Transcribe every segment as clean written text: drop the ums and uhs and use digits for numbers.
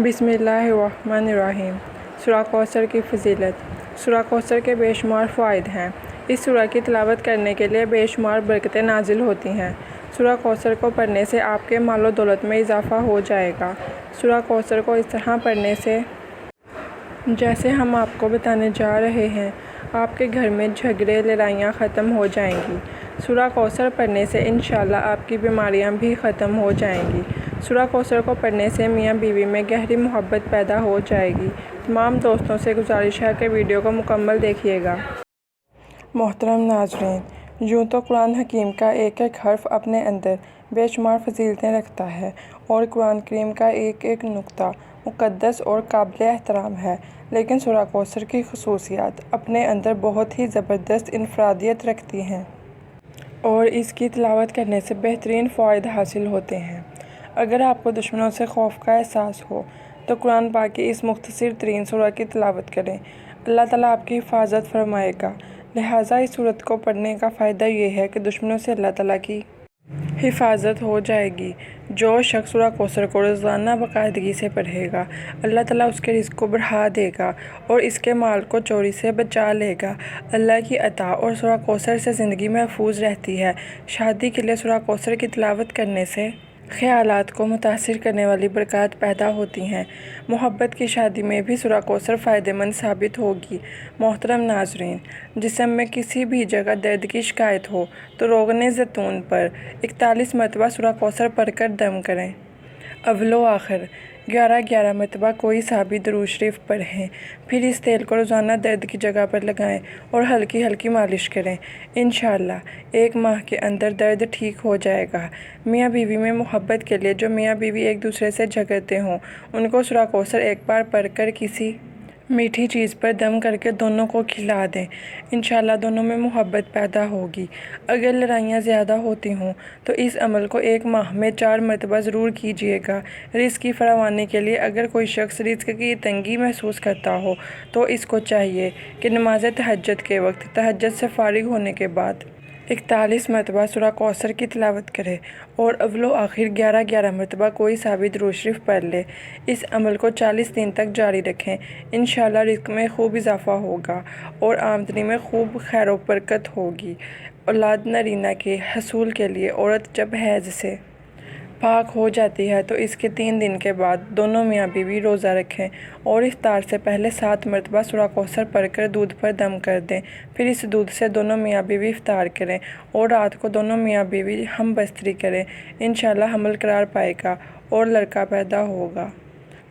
بسم اللہ الرحمن الرحیم۔ سورہ کوثر کی فضیلت۔ سورہ کوثر کے بے شمار فوائد ہیں۔ اس سورہ کی تلاوت کرنے کے لیے بے شمار برکتیں نازل ہوتی ہیں۔ سورہ کوثر کو پڑھنے سے آپ کے مال و دولت میں اضافہ ہو جائے گا۔ سورہ کوثر کو اس طرح پڑھنے سے جیسے ہم آپ کو بتانے جا رہے ہیں، آپ کے گھر میں جھگڑے لڑائیاں ختم ہو جائیں گی۔ سورہ کوثر پڑھنے سے انشاءاللہ آپ کی بیماریاں بھی ختم ہو جائیں گی۔ سورہ کوثر کو پڑھنے سے میاں بیوی میں گہری محبت پیدا ہو جائے گی۔ تمام دوستوں سے گزارش ہے کہ ویڈیو کو مکمل دیکھیے گا۔ محترم ناظرین، یوں تو قرآن حکیم کا ایک ایک حرف اپنے اندر بے شمار فضیلتیں رکھتا ہے اور قرآن کریم کا ایک ایک نقطہ مقدس اور قابل احترام ہے، لیکن سورہ کوثر کی خصوصیات اپنے اندر بہت ہی زبردست انفرادیت رکھتی ہیں اور اس کی تلاوت کرنے سے بہترین فوائد حاصل ہوتے ہیں۔ اگر آپ کو دشمنوں سے خوف کا احساس ہو تو قرآن پاک کی اس مختصر ترین سورہ کی تلاوت کریں، اللہ تعالیٰ آپ کی حفاظت فرمائے گا۔ لہٰذا اس سورت کو پڑھنے کا فائدہ یہ ہے کہ دشمنوں سے اللہ تعالیٰ کی حفاظت ہو جائے گی۔ جو شخص سورہ کوثر کو روزانہ باقاعدگی سے پڑھے گا، اللہ تعالیٰ اس کے رزق کو بڑھا دے گا اور اس کے مال کو چوری سے بچا لے گا۔ اللہ کی عطا اور سورہ کوثر سے زندگی محفوظ رہتی ہے۔ شادی کے لیے سورہ کوثر کی تلاوت کرنے سے خیالات کو متاثر کرنے والی برکات پیدا ہوتی ہیں۔ محبت کی شادی میں بھی سورہ کوثر فائدہ مند ثابت ہوگی۔ محترم ناظرین، جسم میں کسی بھی جگہ درد کی شکایت ہو تو روغن زیتون پر 41 مرتبہ سورہ کوثر پڑھ کر دم کریں۔ اول و آخر 11 مرتبہ کوئی سا بھی درود شریف پڑھیں، پھر اس تیل کو روزانہ درد کی جگہ پر لگائیں اور ہلکی ہلکی مالش کریں۔ انشاءاللہ 1 ماہ کے اندر درد ٹھیک ہو جائے گا۔ میاں بیوی میں محبت کے لیے جو میاں بیوی ایک دوسرے سے جھگڑتے ہوں، ان کو سورہ کوثر ایک بار پڑھ کر کسی میٹھی چیز پر دم کر کے دونوں کو کھلا دیں۔ انشاءاللہ دونوں میں محبت پیدا ہوگی۔ اگر لڑائیاں زیادہ ہوتی ہوں تو اس عمل کو 1 ماہ میں 4 مرتبہ ضرور کیجیے گا۔ رزق کی فراوانی کے لیے اگر کوئی شخص رزق کی تنگی محسوس کرتا ہو تو اس کو چاہیے کہ نماز تہجد کے وقت تہجد سے فارغ ہونے کے بعد 41 مرتبہ سورہ کوثر کی تلاوت کرے اور اول و آخر 11 مرتبہ کوئی سا بھی درود شریف پڑھ لے۔ اس عمل کو 40 دن تک جاری رکھیں۔ انشاءاللہ رزق میں خوب اضافہ ہوگا اور آمدنی میں خوب خیر و برکت ہوگی۔ اولاد نرینہ کے حصول کے لیے عورت جب حیض سے پاک ہو جاتی ہے تو اس کے 3 دن کے بعد دونوں میاں بیوی روزہ رکھیں اور افطار سے پہلے 7 مرتبہ سورہ کوثر پڑھ کر دودھ پر دم کر دیں۔ پھر اس دودھ سے دونوں میاں بیوی افطار کریں اور رات کو دونوں میاں بیوی ہم بستری کریں۔ انشاءاللہ حمل قرار پائے گا اور لڑکا پیدا ہوگا۔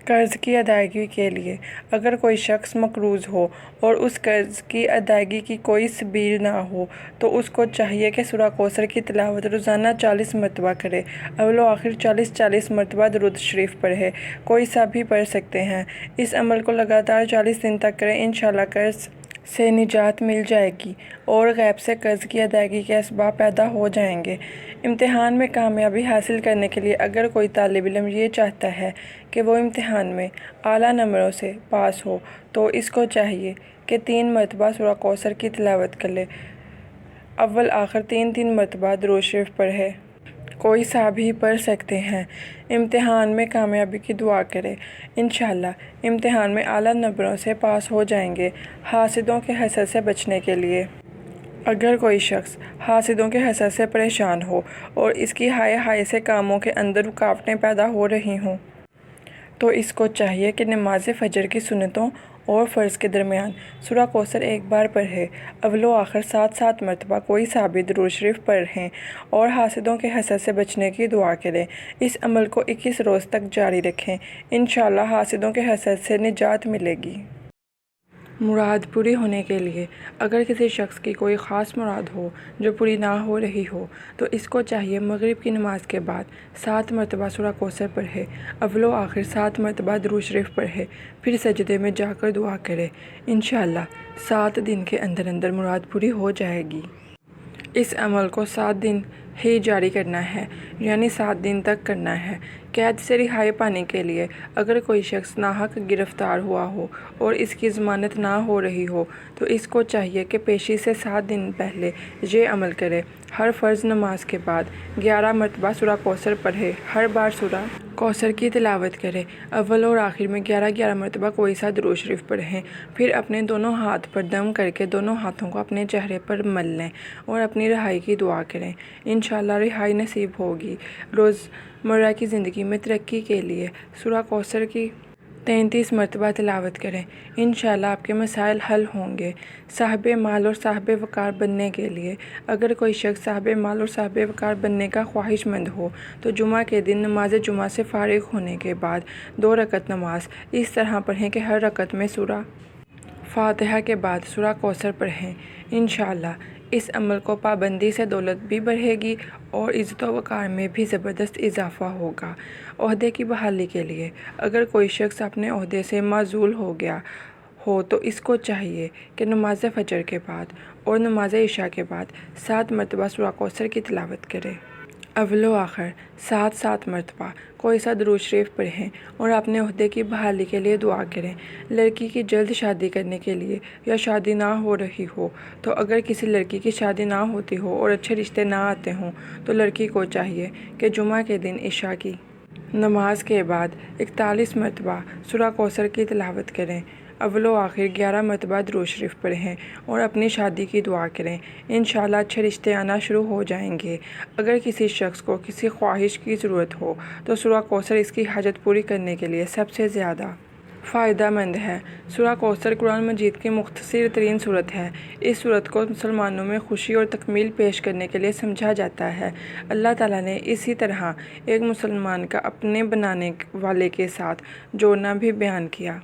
قرض کی ادائیگی کے لیے اگر کوئی شخص مقروض ہو اور اس قرض کی ادائیگی کی کوئی سبیل نہ ہو تو اس کو چاہیے کہ سورہ کوثر کی تلاوت روزانہ 40 مرتبہ کرے۔ اول و آخر 40 مرتبہ درود شریف پڑھے، کوئی سا بھی پڑھ سکتے ہیں۔ اس عمل کو لگاتار 40 دن تک کریں، انشاءاللہ قرض سے نجات مل جائے گی اور غیب سے قرض کی ادائیگی کے اسباب پیدا ہو جائیں گے۔ امتحان میں کامیابی حاصل کرنے کے لیے اگر کوئی طالب علم یہ چاہتا ہے کہ وہ امتحان میں اعلیٰ نمبروں سے پاس ہو تو اس کو چاہیے کہ 3 مرتبہ سورہ کوثر کی تلاوت کرے، اول آخر 3 مرتبہ درود شریف پڑھے، کوئی سا بھی پڑھ سکتے ہیں۔ امتحان میں کامیابی کی دعا کرے، انشاءاللہ امتحان میں اعلیٰ نمبروں سے پاس ہو جائیں گے۔ حاسدوں کے حسد سے بچنے کے لیے اگر کوئی شخص حاسدوں کے حسد سے پریشان ہو اور اس کی ہائے سے کاموں کے اندر رکاوٹیں پیدا ہو رہی ہوں تو اس کو چاہیے کہ نماز فجر کی سنتوں اور فرض کے درمیان سورہ کوثر ایک بار پڑھے، اول و آخر 7 مرتبہ کوئی سا بھی درود شریف پڑھیں اور حاسدوں کے حسد سے بچنے کی دعا کریں۔ اس عمل کو 21 روز تک جاری رکھیں، انشاءاللہ حاسدوں کے حسد سے نجات ملے گی۔ مراد پوری ہونے کے لیے اگر کسی شخص کی کوئی خاص مراد ہو جو پوری نہ ہو رہی ہو تو اس کو چاہیے مغرب کی نماز کے بعد 7 مرتبہ سورہ کوثر پڑھے، اول و آخر 7 مرتبہ درود شریف پڑھے، پھر سجدے میں جا کر دعا کرے۔ انشاءاللہ 7 دن کے اندر مراد پوری ہو جائے گی۔ اس عمل کو 7 دن ہی جاری کرنا ہے، یعنی 7 دن تک کرنا ہے۔ قید سے رہائی پانے کے لیے اگر کوئی شخص ناحق گرفتار ہوا ہو اور اس کی ضمانت نہ ہو رہی ہو تو اس کو چاہیے کہ پیشی سے 7 دن پہلے یہ عمل کرے۔ ہر فرض نماز کے بعد 11 مرتبہ سورہ کوثر پڑھے۔ ہر بار سورہ کوثر کی تلاوت کرے۔ اول اور آخر میں 11 مرتبہ کوئی سا درود شریف پڑھیں۔ پھر اپنے دونوں ہاتھ پر دم کر کے دونوں ہاتھوں کو اپنے چہرے پر مل لیں اور اپنی رہائی کی دعا کریں۔ انشاءاللہ رہائی نصیب ہوگی۔ روزمرہ کی زندگی میں ترقی کے لیے سورہ کوثر کی 33 مرتبہ تلاوت کریں۔ انشاءاللہ آپ کے مسائل حل ہوں گے۔ صاحب مال اور صاحب وقار بننے کے لیے اگر کوئی شخص صاحب مال اور صاحب وقار بننے کا خواہش مند ہو تو جمعہ کے دن نماز جمعہ سے فارغ ہونے کے بعد 2 رکعت نماز اس طرح پڑھیں کہ ہر رکعت میں سورہ فاتحہ کے بعد سورہ کوثر پڑھیں۔ انشاءاللہ اس عمل کو پابندی سے دولت بھی بڑھے گی اور عزت و وقار میں بھی زبردست اضافہ ہوگا۔ عہدے کی بحالی کے لیے اگر کوئی شخص اپنے عہدے سے معزول ہو گیا ہو تو اس کو چاہیے کہ نماز فجر کے بعد اور نماز عشاء کے بعد 7 مرتبہ سورہ کوثر کی تلاوت کرے۔ اول و آخر 7 مرتبہ کوئی سا درود شریف پڑھیں اور اپنے عہدے کی بحالی کے لیے دعا کریں۔ لڑکی کی جلد شادی کرنے کے لیے یا شادی نہ ہو رہی ہو تو اگر کسی لڑکی کی شادی نہ ہوتی ہو اور اچھے رشتے نہ آتے ہوں تو لڑکی کو چاہیے کہ جمعہ کے دن عشاء کی نماز کے بعد 41 مرتبہ سورہ کوثر کی تلاوت کریں۔ اول و آخر 11 مرتبہ درود شریف پڑھیں اور اپنی شادی کی دعا کریں۔ انشاءاللہ اچھے رشتے آنا شروع ہو جائیں گے۔ اگر کسی شخص کو کسی خواہش کی ضرورت ہو تو سورہ کوثر اس کی حاجت پوری کرنے کے لیے سب سے زیادہ فائدہ مند ہے۔ سورہ کوثر قرآن مجید کی مختصر ترین سورت ہے۔ اس سورت کو مسلمانوں میں خوشی اور تکمیل پیش کرنے کے لیے سمجھا جاتا ہے۔ اللہ تعالیٰ نے اسی طرح ایک مسلمان کا اپنے بنانے والے کے ساتھ جوڑنا بھی بیان کیا۔